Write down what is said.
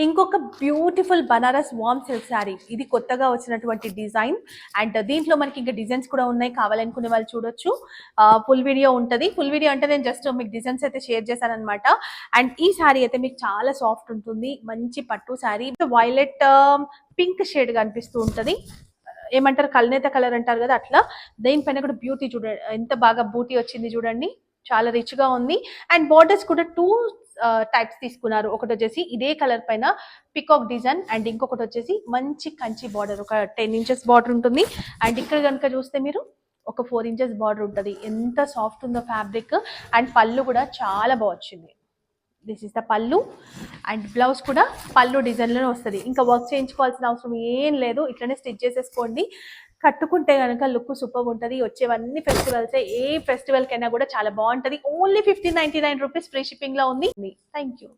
ఇంకొక బ్యూటిఫుల్ బనారస్ వామ్ సిల్క్ శారీ, ఇది కొత్తగా వచ్చినటువంటి డిజైన్. అండ్ దీంట్లో మనకి ఇంకా డిజైన్స్ కూడా ఉన్నాయి, కావాలనుకునే వాళ్ళు చూడొచ్చు. ఫుల్ వీడియో ఉంటుంది. ఫుల్ వీడియో అంటే నేను జస్ట్ మీకు డిజైన్స్ అయితే షేర్ చేశాను అనమాట. అండ్ ఈ శారీ అయితే మీకు చాలా సాఫ్ట్ ఉంటుంది, మంచి పట్టు శారీ. వైలెట్ పింక్ షేడ్ కనిపిస్తూ ఉంటుంది, ఏమంటారు కల్నేత కలర్ అంటారు కదా, అట్లా. దేనిపైన కూడా బ్యూటీ చూడండి, ఎంత బాగా బూటీ వచ్చింది చూడండి, చాలా రిచ్ గా ఉంది. అండ్ బార్డర్స్ కూడా టూ టైప్స్ తీసుకున్నారు. ఒకటి వచ్చేసి ఇదే కలర్ పైన పికాక్ డిజైన్, అండ్ ఇంకొకటి వచ్చేసి మంచి కంచి బార్డర్, ఒక 10 ఇంచెస్ బార్డర్ ఉంటుంది. అండ్ ఇక్కడ కనుక చూస్తే మీరు ఒక 4 ఇంచెస్ బార్డర్ ఉంటుంది. ఎంత సాఫ్ట్ ఉందో ఫ్యాబ్రిక్. అండ్ పళ్ళు కూడా చాలా బాగా వచ్చింది. దిస్ ఇస్ ద పళ్ళు. అండ్ బ్లౌజ్ కూడా పళ్ళు డిజైన్లోనే వస్తుంది. ఇంకా వర్క్ చేయించుకోవాల్సిన అవసరం ఏం లేదు, ఇట్లనే స్టిచ్ చేసేసుకోండి. కట్టుకుంటే కనుక లుక్ సూపర్ ఉంటుంది. వచ్చేవన్నీ ఫెస్టివల్స్, ఏ ఫెస్టివల్ కైనా కూడా చాలా బాగుంటుంది. ఓన్లీ 1599 రూపీస్ ఫ్రీ షిప్పింగ్ లో ఉంది. Thank you.